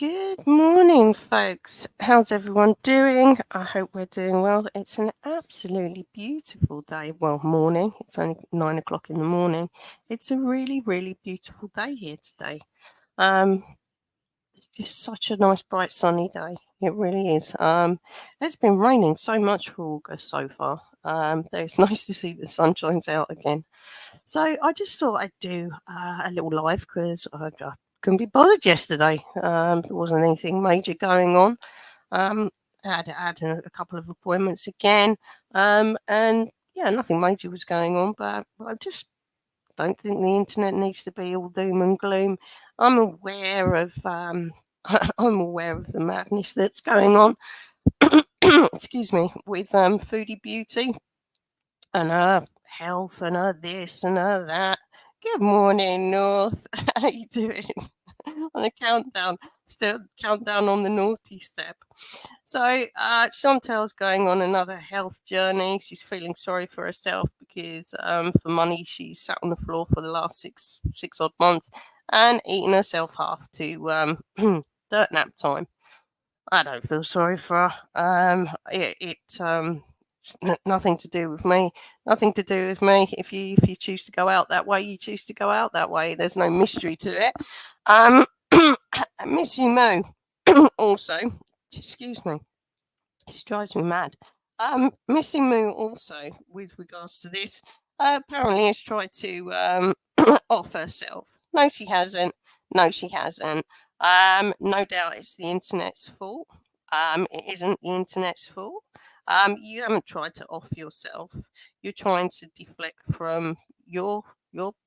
Good morning, folks. How's everyone doing? I hope we're doing well. It's an absolutely beautiful day. Well, morning. It's only 9 o'clock in the morning. It's a really, really beautiful day here today. It's just such a nice, bright, sunny day. It really is. It's been raining so much for August so far. It's nice to see the sun shines out again. So I just thought I'd do a little live because I couldn't be bothered yesterday. There wasn't anything major going on. Um, I had a couple of appointments again, and yeah, nothing major was going on. But I just don't think the internet needs to be all doom and gloom. I'm aware of I'm aware of the madness that's going on. Excuse me, with foodie beauty and health and this and that. Good morning, North. How you doing? On the countdown, still countdown on the naughty step. So Chantel's going on another health journey. She's feeling sorry for herself because for money she's sat on the floor for the last six odd months and eaten herself half to dirt nap time. I don't feel sorry for her. It's nothing to do with me. Nothing to do with me. If you choose to go out that way, you choose to go out that way. There's no mystery to it. Missy Moo also, excuse me, this drives me mad. Missy Moo also, with regards to this, apparently has tried to off herself. No, she hasn't. No, she hasn't. No doubt it's the internet's fault. It isn't the internet's fault. You haven't tried to off yourself. You're trying to deflect from your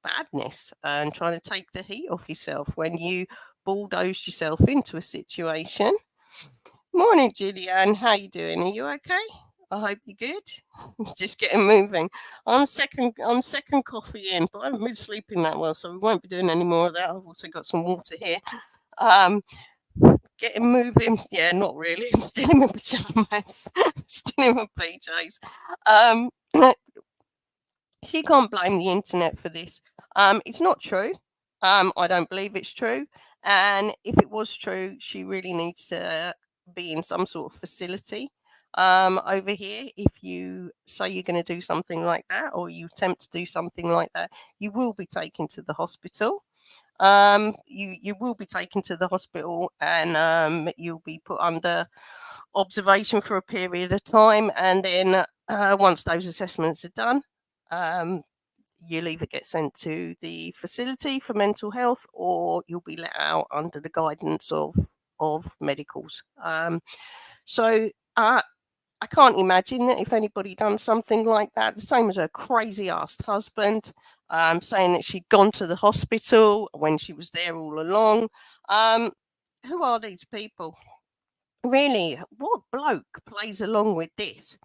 badness and trying to take the heat off yourself when you bulldoze yourself into a situation. Morning, Julianne. How you doing? Are you okay? I hope you're good. Just getting moving. I'm second coffee in, but I haven't been sleeping that well, so we won't be doing any more of that. I've also got some water here. Um, Getting moving. Yeah, not really. I'm still in my pajamas. Still in my PJs. Um, she can't blame the internet for this. It's not true. I don't believe it's true. And if it was true, she really needs to be in some sort of facility. Over here, if you say you're going to do something like that, or you attempt to do something like that, you will be taken to the hospital. You will be taken to the hospital, and you'll be put under observation for a period of time, and then once those assessments are done, um, you'll either get sent to the facility for mental health or you'll be let out under the guidance of medicals. So I can't imagine that if anybody done something like that, the same as her crazy ass husband, saying that she'd gone to the hospital when she was there all along. Um, who are these people? Really, what bloke plays along with this?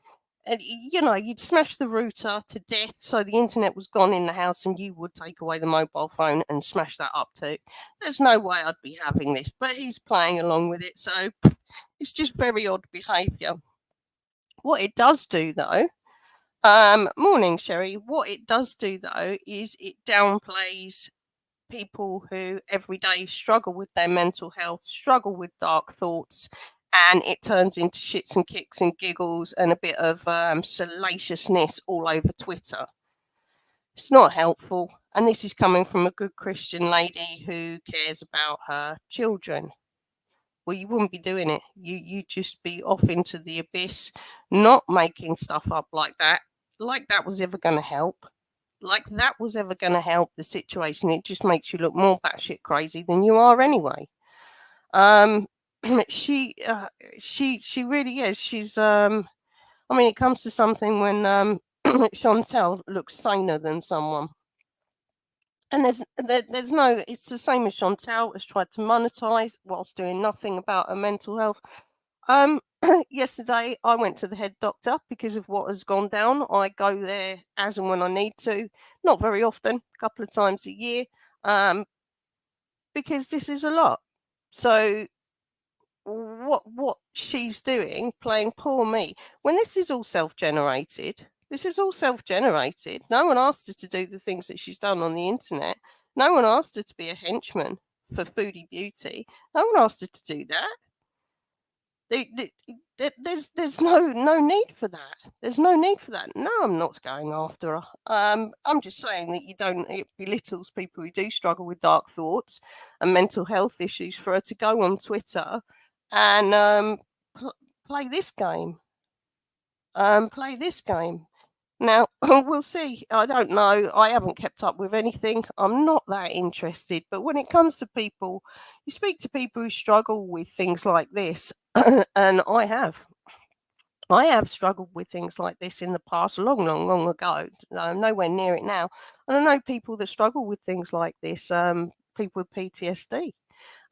And you'd smash the router to death so the internet was gone in the house and you would take away the mobile phone and smash that up too. There's no way I'd be having this, but he's playing along with it, so it's just very odd behaviour. What it does do though, morning Sherry, what it does do though is it downplays people who every day struggle with their mental health, struggle with dark thoughts, and it turns into shits and kicks and giggles and a bit of salaciousness all over Twitter. It's not helpful, and this is coming from a good Christian lady who cares about her children. Well, you wouldn't be doing it. You'd just be off into the abyss, not making stuff up like that. Like that was ever going to help. Like that was ever going to help the situation. It just makes you look more batshit crazy than you are anyway. Um, she really is. She's I mean, it comes to something when Chantel looks saner than someone. And there's no, it's the same as Chantel has tried to monetize whilst doing nothing about her mental health. Yesterday I went to the head doctor because of what has gone down. I go there as and when I need to, not very often, a couple of times a year, because this is a lot. So what she's doing, playing poor me, when this is all self-generated. This is all self-generated. No one asked her to do the things that she's done on the internet. No one asked her to be a henchman for Foodie Beauty. No one asked her to do that. There's no need for that. There's no need for that. No, I'm not going after her. I'm just saying that it belittles people who do struggle with dark thoughts and mental health issues for her to go on Twitter and play this game. Play this game. Now, we'll see. I don't know. I haven't kept up with anything. I'm not that interested. But when it comes to people, you speak to people who struggle with things like this, and I have. I have struggled with things like this in the past, long ago. I'm nowhere near it now. And I know people that struggle with things like this, people with PTSD.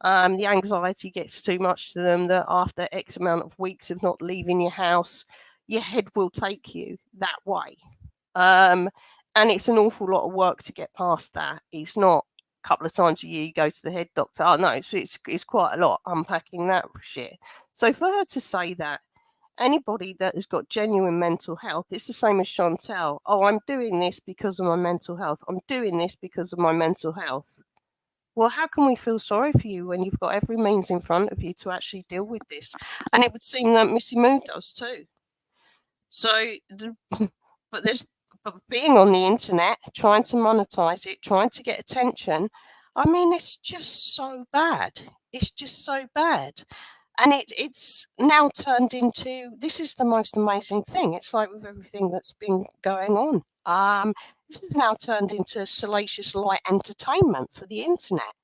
The anxiety gets too much to them that after X amount of weeks of not leaving your house, your head will take you that way. And it's an awful lot of work to get past that. It's not a couple of times a year you go to the head doctor. Oh, no, it's quite a lot unpacking that shit. So for her to say that, anybody that has got genuine mental health, it's the same as Chantel. Oh, I'm doing this because of my mental health. I'm doing this because of my mental health. Well, how can we feel sorry for you when you've got every means in front of you to actually deal with this? And it would seem that Missy Moo does too. So, but being on the internet, trying to monetize it, trying to get attention, I mean, it's just so bad. It's just so bad. And it's now turned into, this is the most amazing thing. It's like with everything that's been going on. This is now turned into salacious light entertainment for the internet.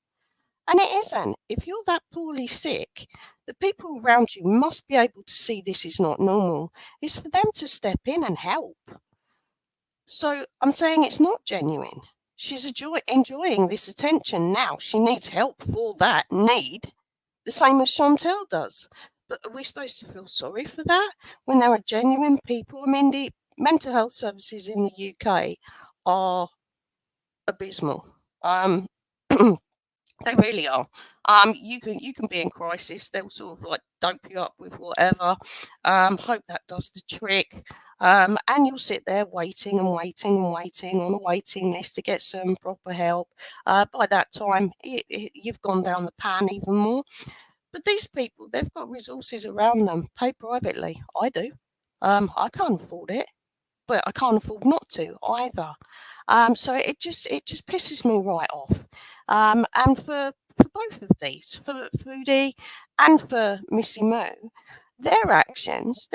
And it isn't. If you're that poorly sick, the people around you must be able to see this is not normal. It's for them to step in and help. So I'm saying it's not genuine. She's enjoying this attention now. She needs help for that need, the same as Chantel does. But are we supposed to feel sorry for that when there are genuine people? I mean, the mental health services in the UK are abysmal. They really are. You can be in crisis. They'll sort of like dope you up with whatever. Hope that does the trick. And you'll sit there waiting and waiting and waiting on a waiting list to get some proper help. By that time, you've gone down the pan even more. But these people, they've got resources around them. Pay privately. I do. I can't afford it, but I can't afford not to either. So it just pisses me right off. And for both of these, for Foodie and for Missy Moo, their actions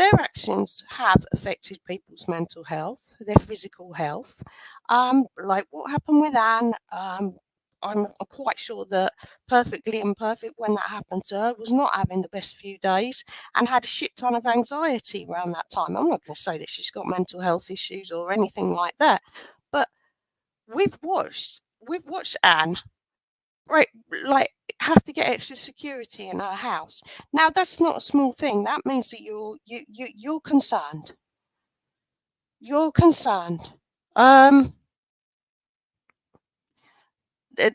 have affected people's mental health, their physical health. Like what happened with Anne. I'm quite sure that Perfectly Imperfect, when that happened to her, was not having the best few days and had a shit ton of anxiety around that time. I'm not going to say that she's got mental health issues or anything like that, but we've watched Anne, right, like have to get extra security in her house. Now that's not a small thing. That means that you're concerned. You're concerned.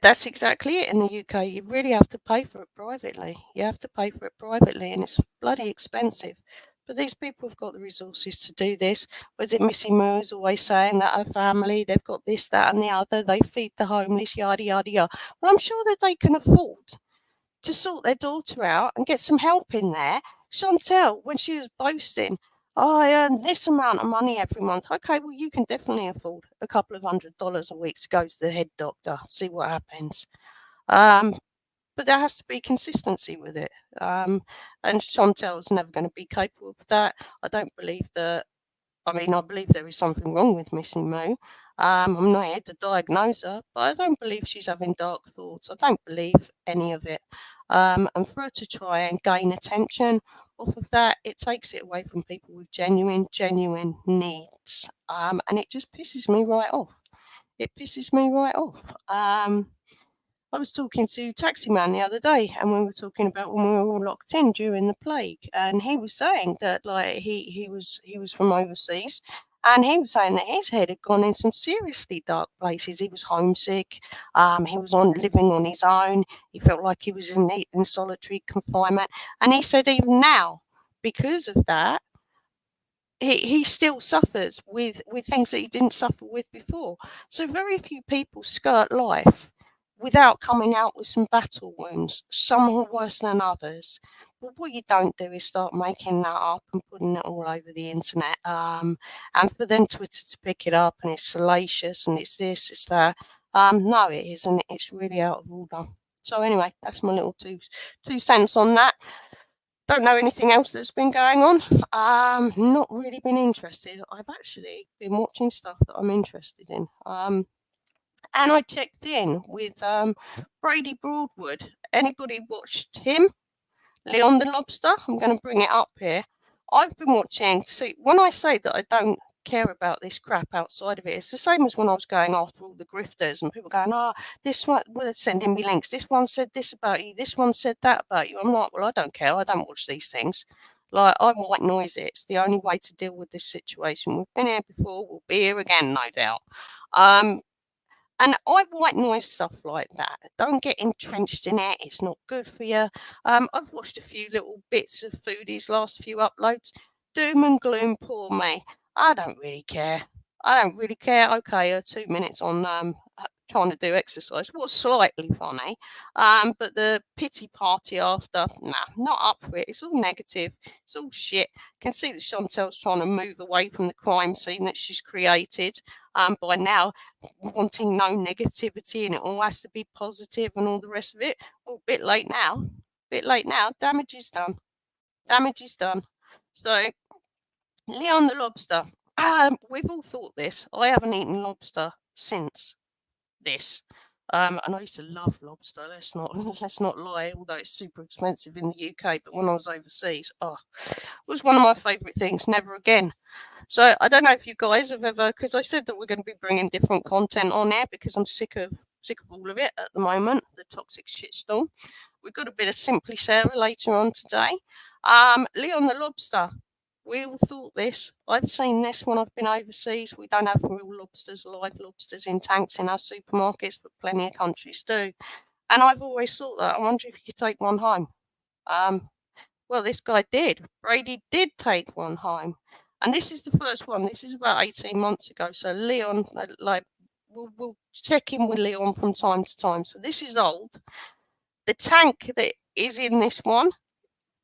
That's exactly it in the UK. You really have to pay for it privately. You have to pay for it privately, and it's bloody expensive. But these people have got the resources to do this. Was it Missy Moore's always saying that her family, they've got this, that, and the other, they feed the homeless, yada, yada, yada. Well, I'm sure that they can afford to sort their daughter out and get some help in there. Chantel, when she was boasting, I earn this amount of money every month. Okay, well, you can definitely afford a couple of $100 a week to go to the head doctor, see what happens. But there has to be consistency with it. And Chantel's never going to be capable of that. I don't believe that. I mean, I believe there is something wrong with Missy Moo. I'm not here to diagnose her, but I don't believe she's having dark thoughts. I don't believe any of it. And for her to try and gain attention off of that, it takes it away from people with genuine needs. And it just pisses me right off. It pisses me right off. I was talking to Taxi Man the other day, and we were talking about when we were all locked in during the plague, and he was saying that like he was from overseas, and he was saying that his head had gone in some seriously dark places. He was homesick. He was living on his own. He felt like he was in solitary confinement, and he said even now, because of that, he still suffers with things that he didn't suffer with before. So very few people skirt life without coming out with some battle wounds. Some are worse than others. But what you don't do is start making that up and putting it all over the internet. And for them Twitter to pick it up and it's salacious and it's this, it's that. No, it isn't. It's really out of order. So anyway, that's my little two cents on that. Don't know anything else that's been going on. Not really been interested. I've actually been watching stuff that I'm interested in. And I checked in with Brady Broadwood. Anybody watched him? Leon the Lobster? I'm going to bring it up here. I've been watching. See, when I say that I don't care about this crap outside of it, it's the same as when I was going after all the grifters and people going, this one was sending me links. This one said this about you. This one said that about you. I'm like, well, I don't care. I don't watch these things. Like, I white noise it. It's the only way to deal with this situation. We've been here before. We'll be here again, no doubt. And I white noise stuff like that. Don't get entrenched in it. It's not good for you. I've watched a few little bits of Foodie's last few uploads. Doom and gloom, poor me. I don't really care. Okay, 2 minutes on trying to do exercise was slightly funny. But the pity party after, nah, not up for it. It's all negative. It's all shit. Can see that Chantel's trying to move away from the crime scene that she's created. By now, wanting no negativity and it all has to be positive and all the rest of it. Well, bit late now. Damage is done. So, Leon the Lobster. We've all thought this. I haven't eaten lobster since this. And I used to love lobster. Let's not lie. Although it's super expensive in the UK, but when I was overseas, it was one of my favourite things. Never again. So I don't know if you guys have ever, because I said that we're going to be bringing different content on air because I'm sick of all of it at the moment. The toxic shitstorm. We've got a bit of Simply Sarah later on today. Leon the Lobster. We all thought this. I've seen this when I've been overseas. We don't have real lobsters, live lobsters in tanks in our supermarkets, but plenty of countries do. And I've always thought that. I wonder if you could take one home. Well, this guy did. Brady did take one home. And this is the first one. This is about 18 months ago. So Leon, we'll check in with Leon from time to time. So this is old. The tank that is in this one,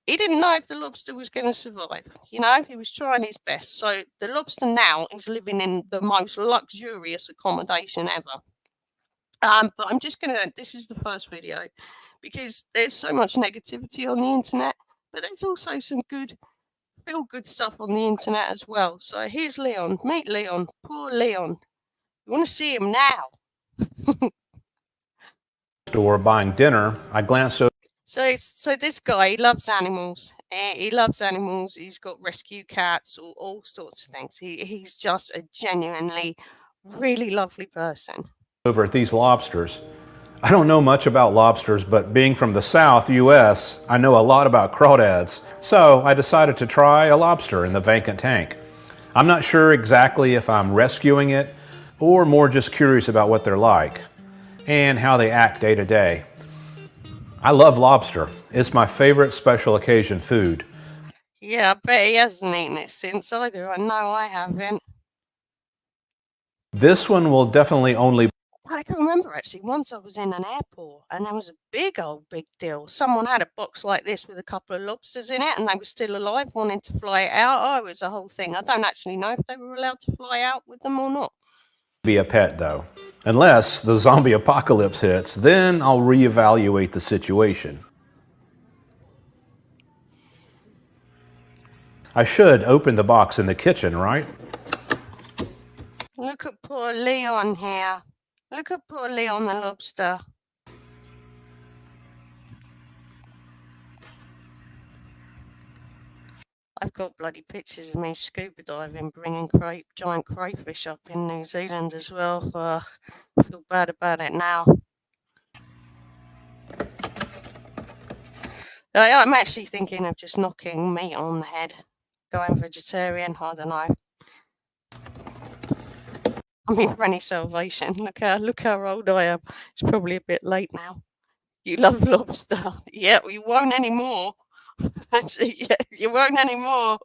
he didn't know if the lobster was going to survive. You know, he was trying his best. So the lobster now is living in the most luxurious accommodation ever. But I'm just going to, this is the first video because there's so much negativity on the internet, but there's also some good, feel good stuff on the internet as well. So here's Leon. Meet Leon. Poor Leon. You want to see him now? Store buying dinner, I glanced over. So this guy, he loves animals. He loves animals. He's got rescue cats, all sorts of things. He's just a genuinely really lovely person. Over at these lobsters. I don't know much about lobsters, but being from the South, U.S., I know a lot about crawdads. So I decided to try a lobster in the vacant tank. I'm not sure exactly if I'm rescuing it or more just curious about what they're like and how they act day to day. I love lobster. It's my favorite special occasion food. Yeah, I bet he hasn't eaten it since either. I know I haven't. This one will definitely only... I can remember actually, once I was in an airport and there was a big deal. Someone had a box like this with a couple of lobsters in it and they were still alive, wanting to fly it out. Oh, it was a whole thing. I don't actually know if they were allowed to fly out with them or not. Be a pet though. Unless the zombie apocalypse hits, then I'll reevaluate the situation. I should open the box in the kitchen, right? Look at poor Leon here. Look at poor Leon the lobster. I've got bloody pictures of me scuba diving, bringing giant crayfish up in New Zealand as well. I feel bad about it now. I'm actually thinking of just knocking meat on the head, going vegetarian. I don't know. I mean, for any salvation. Look how old I am. It's probably a bit late now. You love lobster. Yeah, you won't anymore. Yeah, you won't anymore.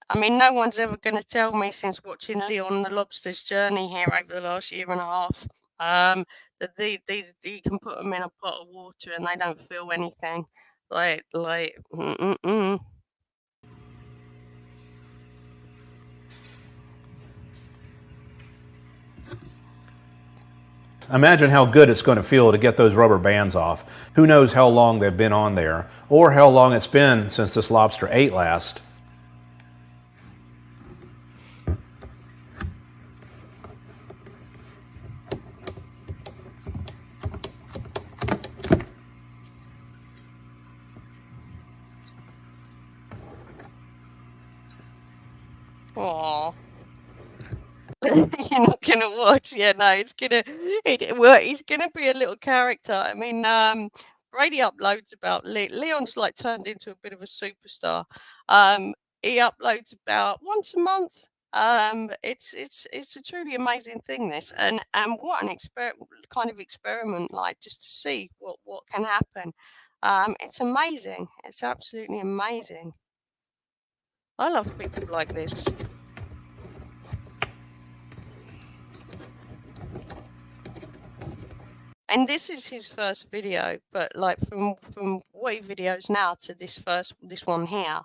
I mean, no one's ever going to tell me since watching Leon the Lobster's journey here over the last year and a half that these you can put them in a pot of water and they don't feel anything. Mm-mm-mm. Imagine how good it's going to feel to get those rubber bands off. Who knows how long they've been on there, or how long it's been since this lobster ate last. Aw. You're not gonna watch, yeah, no, he's gonna be a little character. I mean, Brady uploads about Leon's like turned into a bit of a superstar. He uploads about once a month. It's a truly amazing thing, this, and what an kind of experiment, like, just to see what can happen. It's amazing. It's absolutely amazing. I love people like this. And this is his first video, but like from what he videos now to this one here,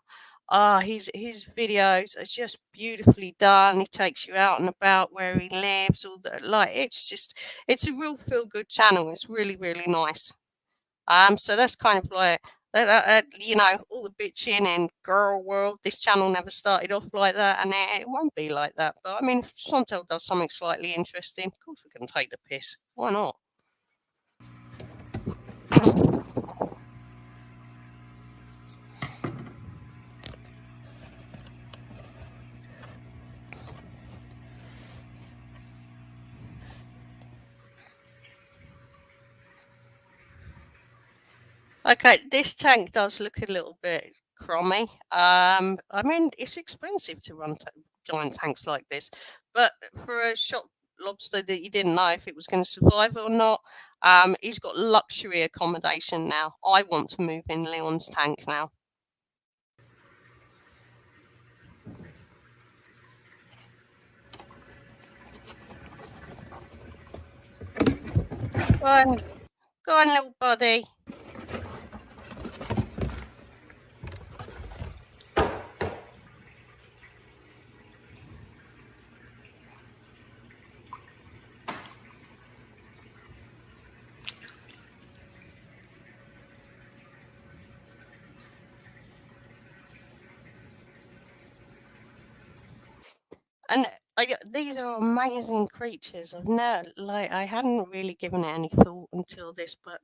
his videos are just beautifully done. He takes you out and about where he lives, all the like. It's a real feel good channel. It's really nice. So that's kind of like you know, all the bitching and girl world. This channel never started off like that, and it won't be like that. But I mean, if Chantel does something slightly interesting, of course we can take the piss. Why not? Okay, this tank does look a little bit crummy. I mean, it's expensive to run giant tanks like this, but for a shot lobster that you didn't know if it was going to survive or not, he's got luxury accommodation now. I want to move in Leon's tank now. Go on, little buddy. And these are amazing creatures. I hadn't really given it any thought until this, but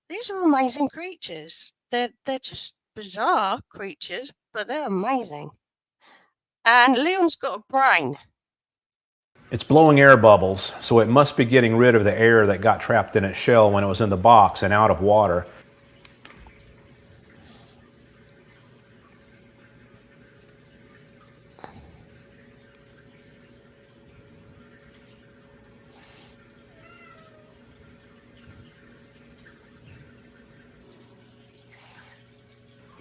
these are amazing creatures. They're just bizarre creatures, but they're amazing. And Leon's got a brain. It's blowing air bubbles, so it must be getting rid of the air that got trapped in its shell when it was in the box and out of water.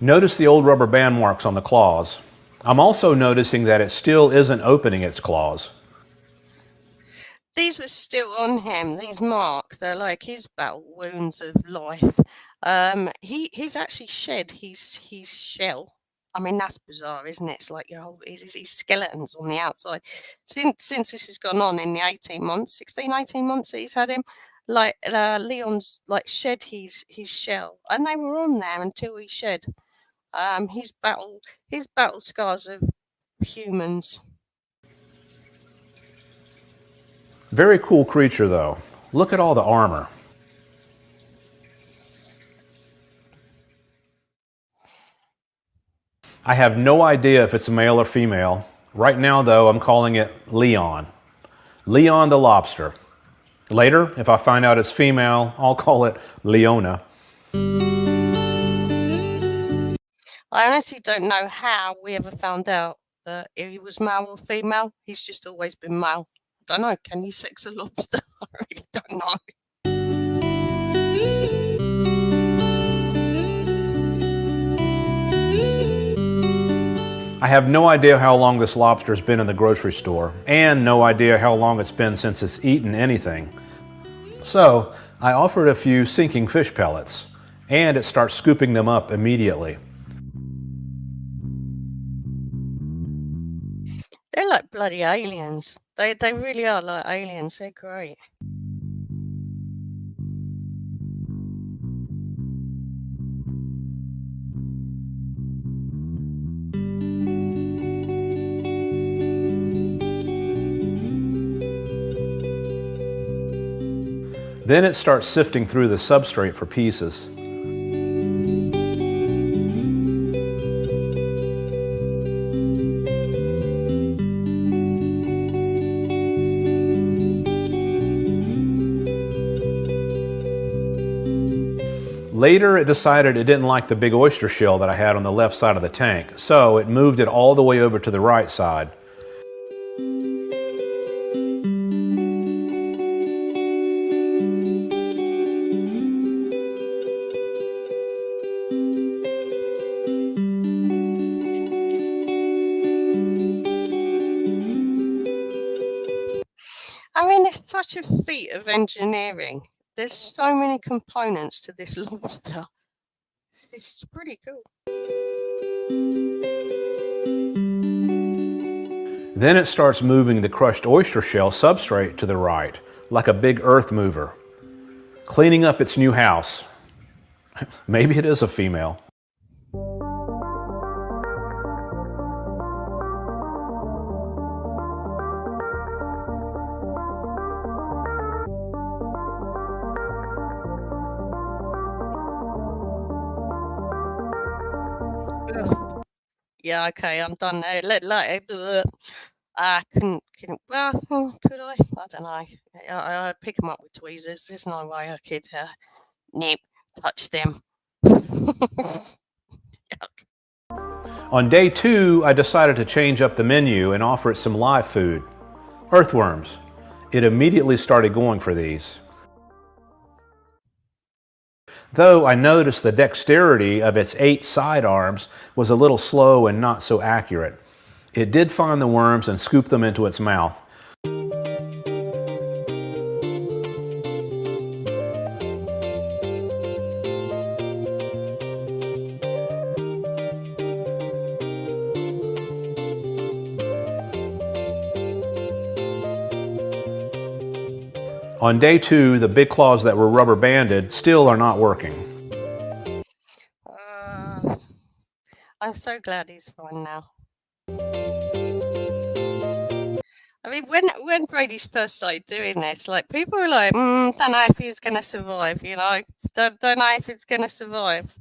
Notice the old rubber band marks on the claws. I'm also noticing that it still isn't opening its claws. These are still on him, these marks. They're like his battle wounds of life. He's actually shed his shell. I mean, that's bizarre, isn't it? It's like his skeleton's on the outside. Since this has gone on in the 18 months that he's had him, like Leon's like shed his shell, and they were on there until he shed his battle scars of humans. Very cool creature though. Look at all the armor. I have no idea if it's a male or female. Right now though, I'm calling it Leon. Leon the lobster. Later, if I find out it's female, I'll call it Leona. I honestly don't know how we ever found out that he was male or female. He's just always been male. I don't know. Can you sex a lobster? I really don't know. I have no idea how long this lobster's been in the grocery store, and no idea how long it's been since it's eaten anything. So I offer it a few sinking fish pellets, and it starts scooping them up immediately. They're like bloody aliens. They really are like aliens. They're great. Then it starts sifting through the substrate for pieces. Later, it decided it didn't like the big oyster shell that I had on the left side of the tank, so it moved it all the way over to the right side. I mean, it's such a feat of engineering. There's so many components to this lobster. It's pretty cool. Then it starts moving the crushed oyster shell substrate to the right, like a big earth mover, cleaning up its new house. Maybe it is a female. Ugh. Yeah, okay, I'm done now. I couldn't, well, could I? I don't know. I'd pick them up with tweezers. There's no way I could, nip, touch them. On day 2, I decided to change up the menu and offer it some live food. Earthworms. It immediately started going for these. Though I noticed the dexterity of its 8 side arms was a little slow and not so accurate. It did find the worms and scoop them into its mouth. On day 2, the big claws that were rubber banded still are not working. I'm so glad he's fine now. I mean, when Brady's first started doing this, like, people were like, don't know if he's going to survive, you know, don't know if it's going to survive.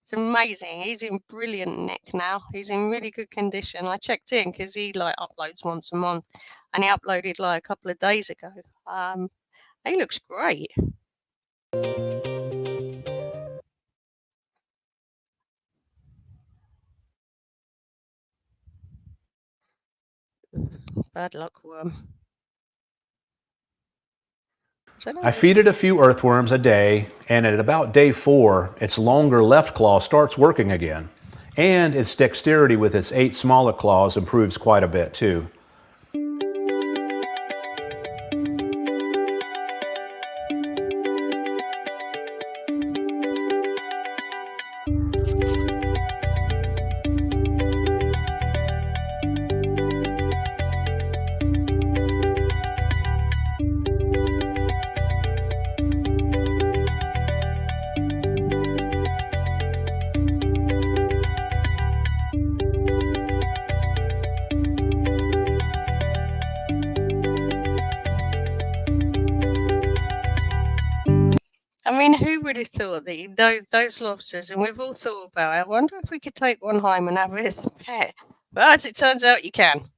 It's amazing. He's in brilliant nick now. He's in really good condition. I checked in because he like uploads once a month, and he uploaded like a couple of days ago. He looks great. Bad luck, worm. I feed it a few earthworms a day, and at about day 4, its longer left claw starts working again. And its dexterity with its 8 smaller claws improves quite a bit too. I mean, who would have thought that those lobsters, and we've all thought about it, I wonder if we could take one home and have it as a pet. But as it turns out, you can.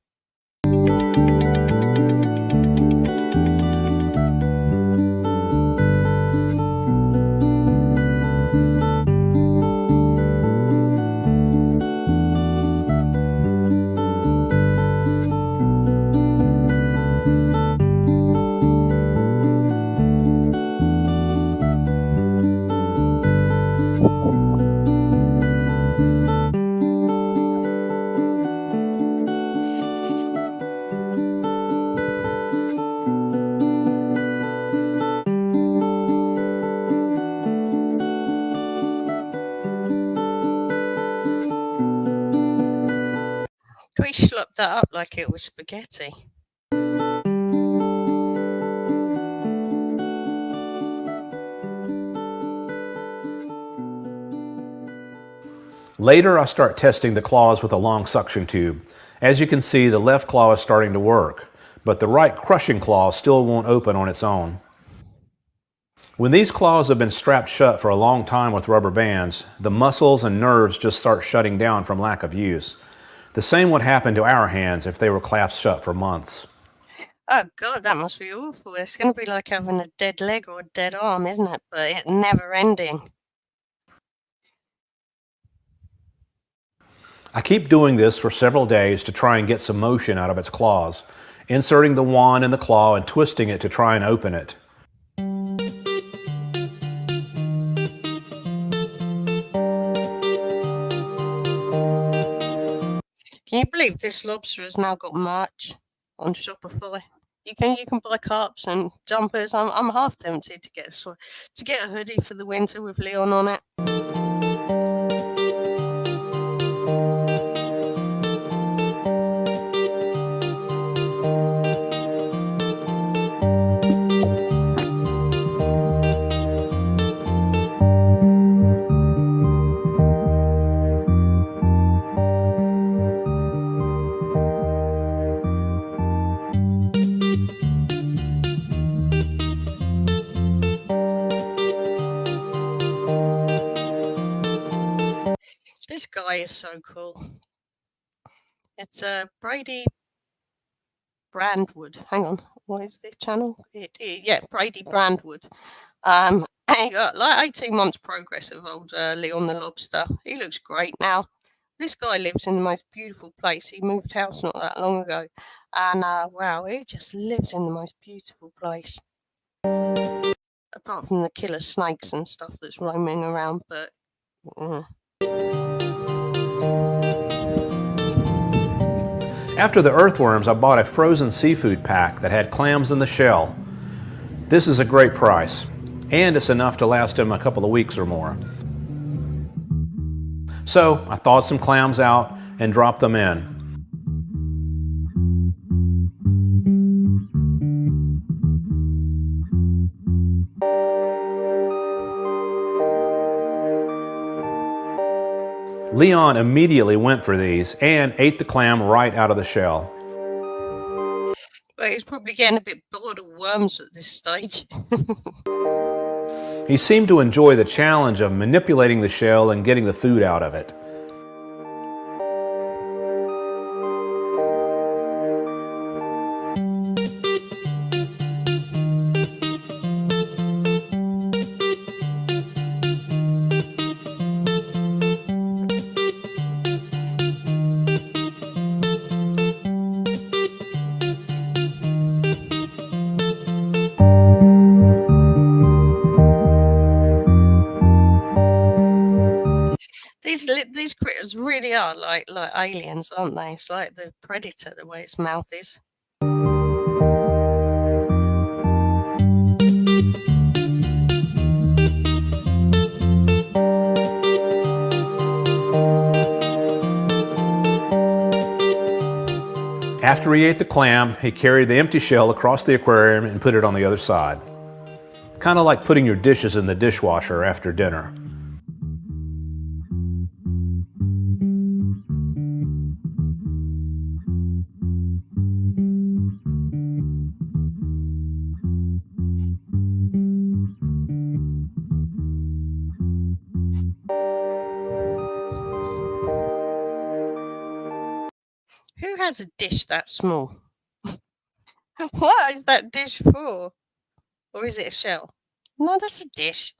we slopped that up like it was spaghetti. Later, I start testing the claws with a long suction tube. As you can see, the left claw is starting to work, but the right crushing claw still won't open on its own. When these claws have been strapped shut for a long time with rubber bands, the muscles and nerves just start shutting down from lack of use. The same would happen to our hands if they were clasped shut for months. Oh God, that must be awful. It's going to be like having a dead leg or a dead arm, isn't it? But it's never ending. I keep doing this for several days to try and get some motion out of its claws, inserting the wand in the claw and twisting it to try and open it. Can you believe this lobster has now got merch on Shopify? You can buy carps and jumpers. I'm half tempted to get a hoodie for the winter with Leon on it. This guy is so cool. It's Brady Brandwood. Hang on, what is the channel? Yeah, Brady Brandwood. And he got like 18 months progress of old Leon the lobster. He looks great now. This guy lives in the most beautiful place. He moved house not that long ago, and wow, he just lives in the most beautiful place. Apart from the killer snakes and stuff that's roaming around, but. After the earthworms, I bought a frozen seafood pack that had clams in the shell. This is a great price, and it's enough to last him a couple of weeks or more. So I thawed some clams out and dropped them in. Leon immediately went for these and ate the clam right out of the shell. Well, he's probably getting a bit bored of worms at this stage. He seemed to enjoy the challenge of manipulating the shell and getting the food out of it. These critters really are like aliens, aren't they? It's like the predator, the way its mouth is. After he ate the clam, he carried the empty shell across the aquarium and put it on the other side. Kind of like putting your dishes in the dishwasher after dinner. Who has a dish that small? What is that dish for? Or is it a shell? No, that's a dish.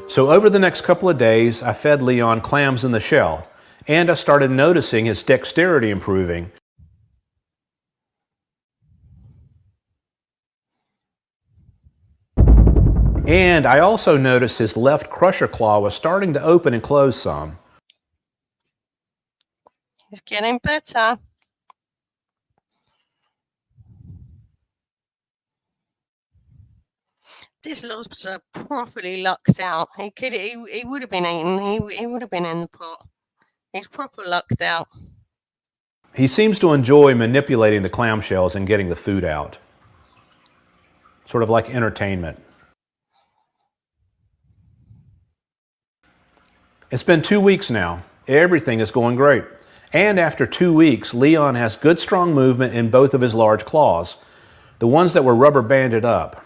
So over the next couple of days, I fed Leon clams in the shell, and I started noticing his dexterity improving. And I also noticed his left crusher claw was starting to open and close some. It's getting better. This lobster properly lucked out. He would have been eaten. He would have been in the pot. He's proper lucked out. He seems to enjoy manipulating the clamshells and getting the food out. Sort of like entertainment. It's been 2 weeks now. Everything is going great. And after 2 weeks, Leon has good strong movement in both of his large claws, the ones that were rubber banded up.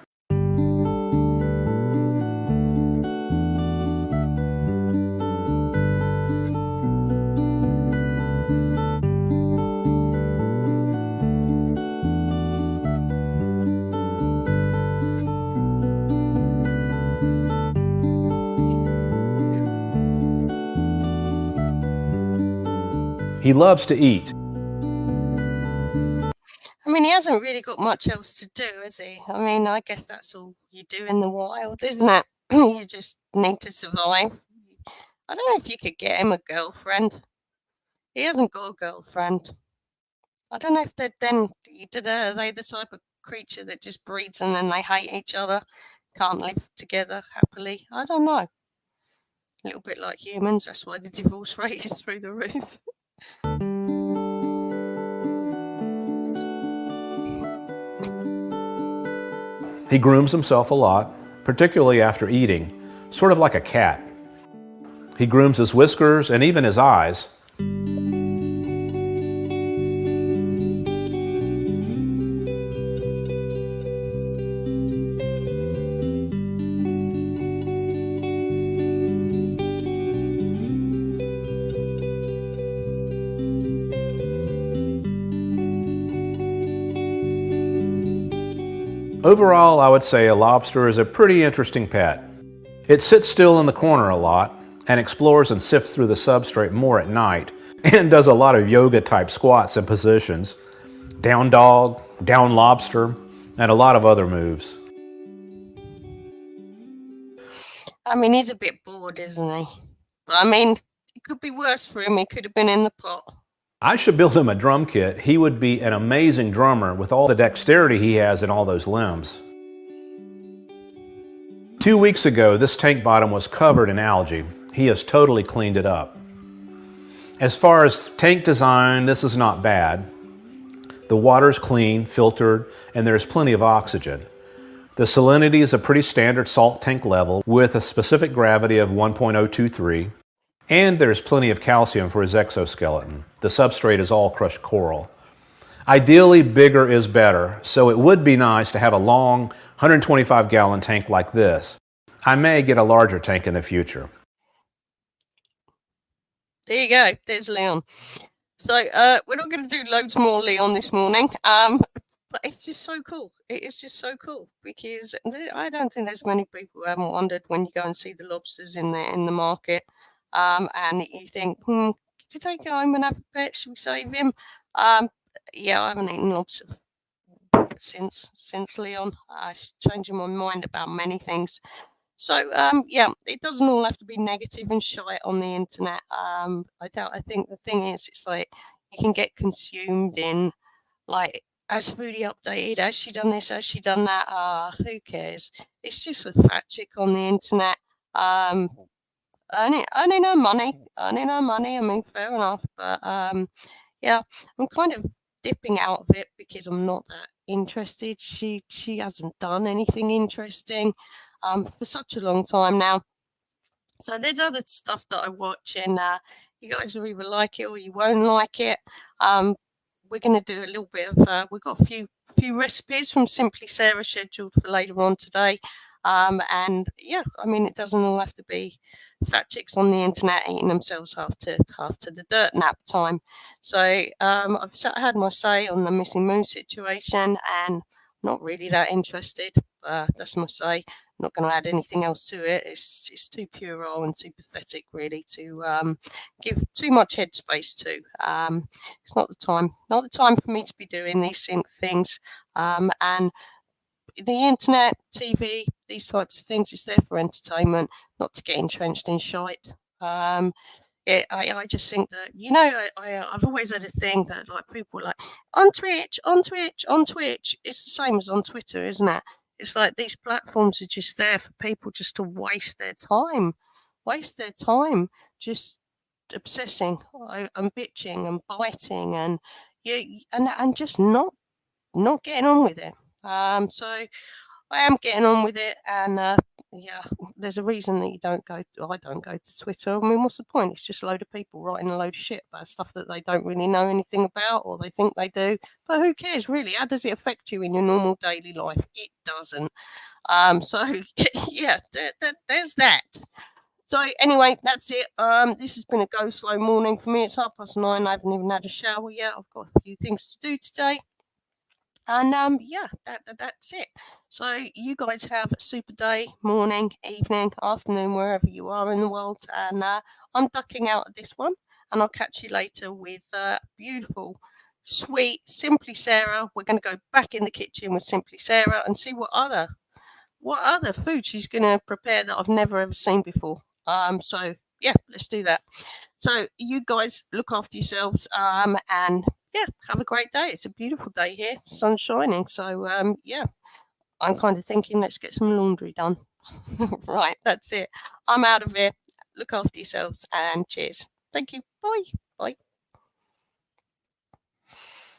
He loves to eat. I mean, he hasn't really got much else to do, has he? I mean, I guess that's all you do in the wild, isn't it? You just need to survive. I don't know if you could get him a girlfriend. He hasn't got a girlfriend. I don't know if are they the type of creature that just breeds and then they hate each other, can't live together happily. I don't know. A little bit like humans, that's why the divorce rate is through the roof. He grooms himself a lot, particularly after eating, sort of like a cat. He grooms his whiskers and even his eyes. Overall, I would say a lobster is a pretty interesting pet. It sits still in the corner a lot and explores and sifts through the substrate more at night and does a lot of yoga type squats and positions, down dog, down lobster, and a lot of other moves. I mean, he's a bit bored, isn't he? But I mean, it could be worse for him. He could have been in the pot. I should build him a drum kit. He would be an amazing drummer with all the dexterity he has in all those limbs. 2 weeks ago, this tank bottom was covered in algae. He has totally cleaned it up. As far as tank design, this is not bad. The water is clean, filtered, and there's plenty of oxygen. The salinity is a pretty standard salt tank level with a specific gravity of 1.023. And there's plenty of calcium for his exoskeleton. The substrate is all crushed coral. Ideally, bigger is better, so it would be nice to have a long 125-gallon tank like this. I may get a larger tank in the future. There you go. There's Leon. So we're not going to do loads more Leon this morning, but it's just so cool. It is just so cool because I don't think there's many people who haven't wondered when you go and see the lobsters in the market. And you think, to take it home and have a pet, should we save him? Yeah, I haven't eaten lobster since Leon. Changing my mind about many things. So yeah, it doesn't all have to be negative and shite on the internet. I think the thing is, it's like you can get consumed in like, has Foodie updated? Has she done this? Has she done that? Who cares? It's just a fact check on the internet. Earning her money. I mean, fair enough, but yeah, I'm kind of dipping out of it because I'm not that interested. She hasn't done anything interesting for such a long time now. So there's other stuff that I watch, and you guys will either like it or you won't like it. We're going to do a little bit of. We've got a few recipes from Simply Sarah scheduled for later on today. And yeah, I mean, it doesn't all have to be fat chicks on the internet eating themselves half to the dirt nap time. So I've had my say on the Missing Moo situation, and not really that interested. That's my say. Not going to add anything else to it. It's too puerile and too pathetic, really, to give too much headspace to. It's not the time for me to be doing these things. And the internet, TV, these types of things, is there for entertainment, not to get entrenched in shite. I just think that, I've always had a thing that, like, people like on Twitch. It's the same as on Twitter, isn't it? It's like these platforms are just there for people just to waste their time, just obsessing and bitching and biting and and just not getting on with it. So I am getting on with it, and yeah, there's a reason that I don't go to Twitter. I mean, what's the point? It's just a load of people writing a load of shit about stuff that they don't really know anything about, or they think they do. But who cares, really? How does it affect you in your normal daily life? It doesn't. So yeah, there's that. So anyway, that's it. This has been a go slow morning for me. It's 9:30. I haven't even had a shower yet. I've got a few things to do today. And yeah, that's it. So you guys have a super day, morning, evening, afternoon, wherever you are in the world. And I'm ducking out of this one, and I'll catch you later with beautiful, sweet Simply Sarah. We're going to go back in the kitchen with Simply Sarah and see what other food she's going to prepare that I've never ever seen before. So yeah, let's do that. So you guys look after yourselves, and yeah, have a great day. It's a beautiful day here, sun's shining. So yeah, I'm kind of thinking let's get some laundry done. Right, that's it. I'm out of here. Look after yourselves and cheers. Thank you. Bye. Bye.